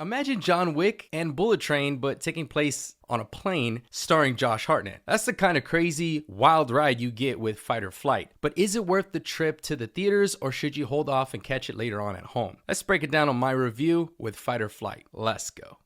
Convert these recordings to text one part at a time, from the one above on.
Imagine John Wick and Bullet Train, but taking place on a plane starring Josh Hartnett. That's the kind of crazy, wild ride you get with Fight or Flight. But is it worth the trip to the theaters, or should you hold off and catch it later on at home? Let's break it down on my review with Fight or Flight. Let's go.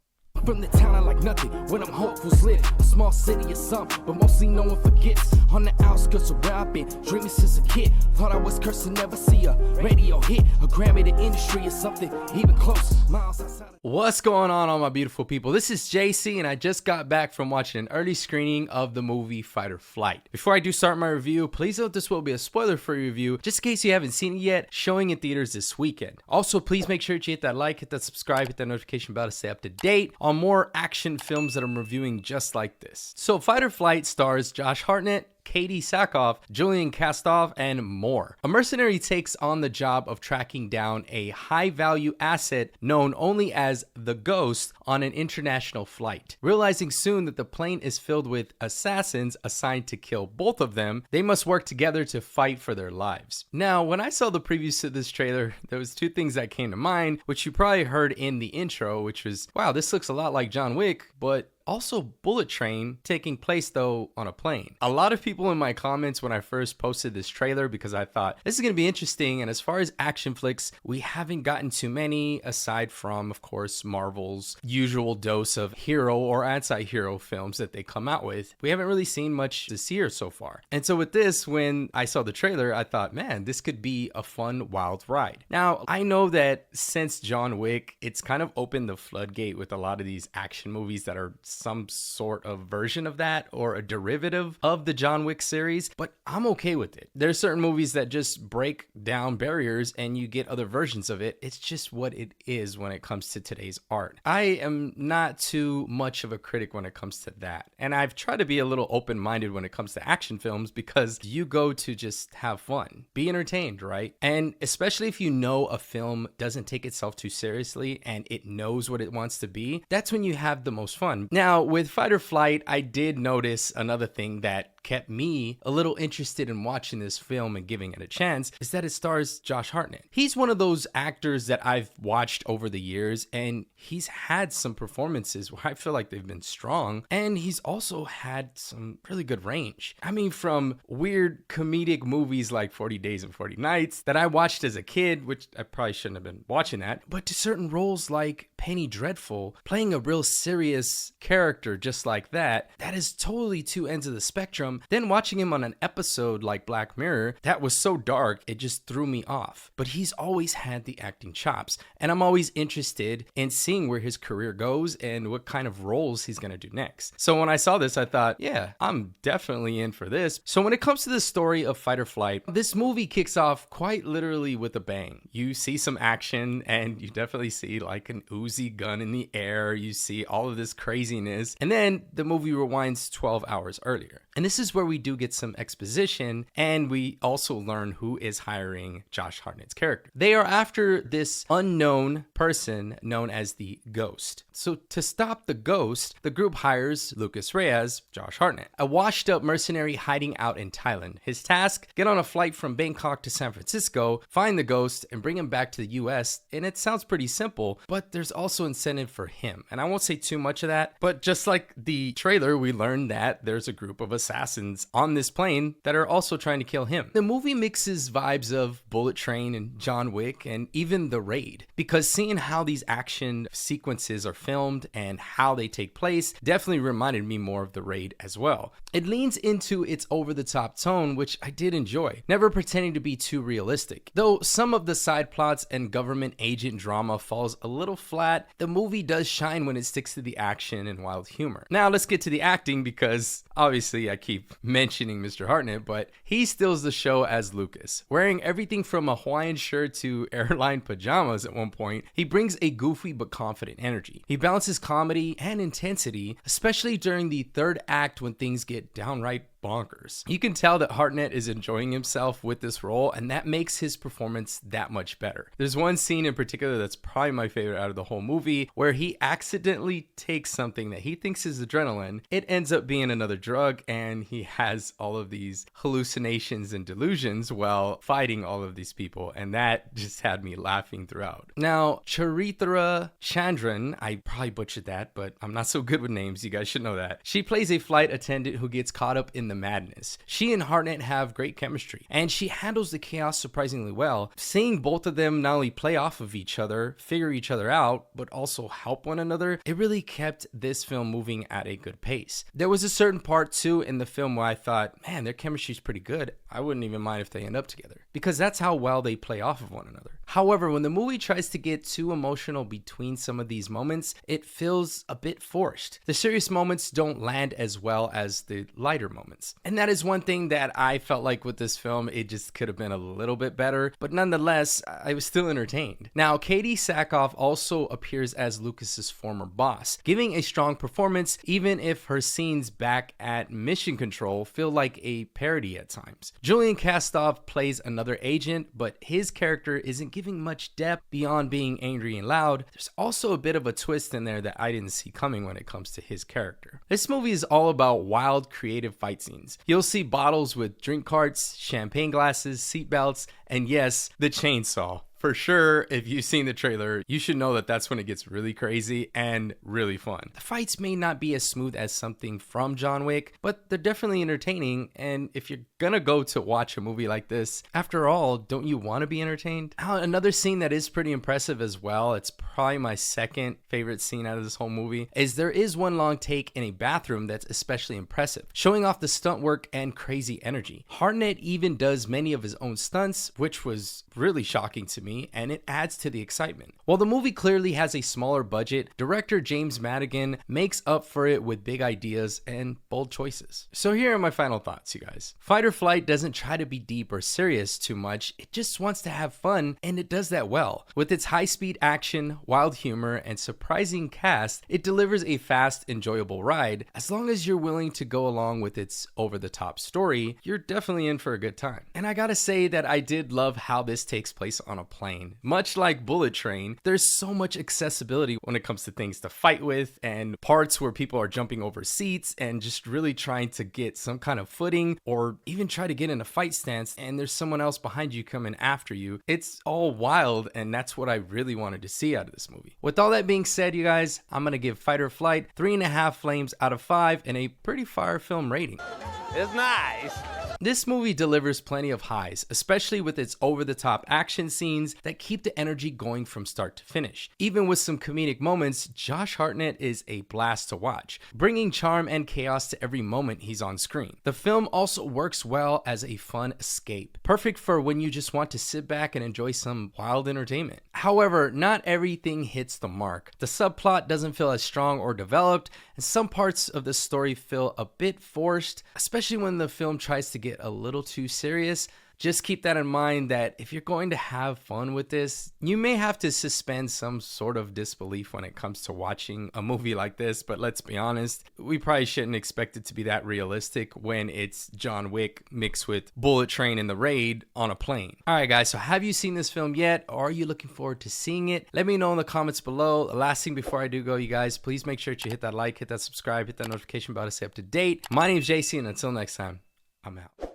From the town I like nothing when I'm hopefuls live. A small city or something, but mostly no one forgets. On the outskirts of where I've been dreaming since a kid. Thought I was cursed to never see a radio hit. A Grammy the industry or something even close. Miles outside. What's going on, all my beautiful people? This is Jacey, and I just got back from watching an early screening of the movie Fight or Flight. Before I do start my review, please note this will be a spoiler-free review, just in case you haven't seen it yet, showing in theaters this weekend. Also, please make sure you hit that like, hit that subscribe, hit that notification bell to stay up to date on more action films that I'm reviewing just like this. So Fight or Flight stars Josh Hartnett, Katee Sackhoff, Julian Castoff, and more. A mercenary takes on the job of tracking down a high-value asset known only as the Ghost on an international flight. Realizing soon that the plane is filled with assassins assigned to kill both of them, they must work together to fight for their lives. Now, when I saw the previews to this trailer, there was two things that came to mind, which you probably heard in the intro, which was, wow, this looks a lot like John Wick, but also Bullet Train, taking place though on a plane. A lot of people in my comments when I first posted this trailer, because I thought this is going to be interesting, and as far as action flicks, we haven't gotten too many aside from, of course, Marvel's usual dose of hero or anti-hero films that they come out with. We haven't really seen much this year so far. And so with this, when I saw the trailer, I thought, man, this could be a fun, wild ride. Now, I know that since John Wick, it's kind of opened the floodgate with a lot of these action movies that are some sort of version of that or a derivative of the John Wick series, but I'm okay with it. There's certain movies that just break down barriers and you get other versions of it. It's just what it is when it comes to today's art. I am not too much of a critic when it comes to that. And I've tried to be a little open-minded when it comes to action films, because you go to just have fun, be entertained, right? And especially if you know a film doesn't take itself too seriously and it knows what it wants to be, that's when you have the most fun. Now, with Fight or Flight, I did notice another thing that kept me a little interested in watching this film and giving it a chance, is that it stars Josh Hartnett. He's one of those actors that I've watched over the years, and he's had some performances where I feel like they've been strong, and he's also had some really good range. I mean, from weird comedic movies like 40 Days and 40 Nights that I watched as a kid, which I probably shouldn't have been watching that, but to certain roles like Penny Dreadful, playing a real serious character just like that is totally two ends of the spectrum. Then watching him on an episode like Black Mirror, that was so dark, it just threw me off. But he's always had the acting chops, and I'm always interested in seeing where his career goes and what kind of roles he's gonna do next. So when I saw this, I thought, yeah, I'm definitely in for this. So when it comes to the story of Fight or Flight, this movie kicks off quite literally with a bang. You see some action, and you definitely see like an Uzi gun in the air. You see all of this craziness, and then the movie rewinds 12 hours earlier. And this is where we do get some exposition, and we also learn who is hiring Josh Hartnett's character. They are after this unknown person known as the Ghost. So to stop the Ghost, the group hires Lucas Reyes, Josh Hartnett, a washed up mercenary hiding out in Thailand. His task, get on a flight from Bangkok to San Francisco, find the Ghost, and bring him back to the US. And it sounds pretty simple, but there's also incentive for him. And I won't say too much of that, but just like the trailer, we learned that there's a group of assassins on this plane that are also trying to kill him. The movie mixes vibes of Bullet Train and John Wick and even The Raid, because seeing how these action sequences are filmed and how they take place definitely reminded me more of The Raid as well. It leans into its over-the-top tone, which I did enjoy, never pretending to be too realistic. Though some of the side plots and government agent drama falls a little flat, the movie does shine when it sticks to the action and wild humor. Now let's get to the acting, because obviously I keep mentioning Mr. Hartnett, but he steals the show as Lucas. Wearing everything from a Hawaiian shirt to airline pajamas at one point, he brings a goofy but confident energy. He balances comedy and intensity, especially during the third act when things get downright bonkers. You can tell that Hartnett is enjoying himself with this role, and that makes his performance that much better. There's one scene in particular that's probably my favorite out of the whole movie, where he accidentally takes something that he thinks is adrenaline. It ends up being another drug, and he has all of these hallucinations and delusions while fighting all of these people, and that just had me laughing throughout. Now, Charithra Chandran, I probably butchered that, but I'm not so good with names, you guys should know that. She plays a flight attendant who gets caught up in the madness. She and Hartnett have great chemistry, and she handles the chaos surprisingly well. Seeing both of them not only play off of each other, figure each other out, but also help one another, it really kept this film moving at a good pace. There was a certain part too in the film where I thought, man, their chemistry's pretty good. I wouldn't even mind if they end up together, because that's how well they play off of one another. However, when the movie tries to get too emotional between some of these moments, it feels a bit forced. The serious moments don't land as well as the lighter moments. And that is one thing that I felt like with this film, it just could have been a little bit better, but nonetheless, I was still entertained. Now, Katee Sackhoff also appears as Lucas's former boss, giving a strong performance, even if her scenes back at Mission Control feel like a parody at times. Julian Castoff plays another agent, but his character isn't giving much depth beyond being angry and loud. There's also a bit of a twist in there that I didn't see coming when it comes to his character. This movie is all about wild, creative fight scenes. You'll see bottles with drink carts, champagne glasses, seatbelts, and yes, the chainsaw. For sure, if you've seen the trailer, you should know that that's when it gets really crazy and really fun. The fights may not be as smooth as something from John Wick, but they're definitely entertaining, and if you're gonna go to watch a movie like this, after all, don't you want to be entertained? Another scene that is pretty impressive as well, it's probably my second favorite scene out of this whole movie, is there is one long take in a bathroom that's especially impressive, showing off the stunt work and crazy energy. Hartnett even does many of his own stunts, which was really shocking to me, and it adds to the excitement. While the movie clearly has a smaller budget, director James Madigan makes up for it with big ideas and bold choices. So here are my final thoughts, you guys. Fight or Flight doesn't try to be deep or serious too much, it just wants to have fun, and it does that well. With its high-speed action, wild humor, and surprising cast, it delivers a fast, enjoyable ride. As long as you're willing to go along with its over-the-top story, you're definitely in for a good time. And I gotta say that I did love how this takes place on a plane. Much like Bullet Train, there's so much accessibility when it comes to things to fight with, and parts where people are jumping over seats and just really trying to get some kind of footing, or even try to get in a fight stance and there's someone else behind you coming after you. It's all wild, and that's what I really wanted to see out of this movie. With all that being said, you guys, I'm gonna give Fight or Flight 3.5 flames out of 5 and a pretty fire film rating. It's nice. This movie delivers plenty of highs, especially with its over-the-top action scenes that keep the energy going from start to finish. Even with some comedic moments, Josh Hartnett is a blast to watch, bringing charm and chaos to every moment he's on screen. The film also works well as a fun escape, perfect for when you just want to sit back and enjoy some wild entertainment. However, not everything hits the mark. The subplot doesn't feel as strong or developed, and some parts of the story feel a bit forced, especially when the film tries to get a little too serious. Just keep that in mind that if you're going to have fun with this, you may have to suspend some sort of disbelief when it comes to watching a movie like this, but let's be honest, we probably shouldn't expect it to be that realistic when it's John Wick mixed with Bullet Train and The Raid on a plane. Alright guys, so have you seen this film yet, or are you looking forward to seeing it? Let me know in the comments below. The last thing before I do go, you guys, please make sure to hit that like, hit that subscribe, hit that notification bell to stay up to date. My name is Jacey, and until next time, I'm out.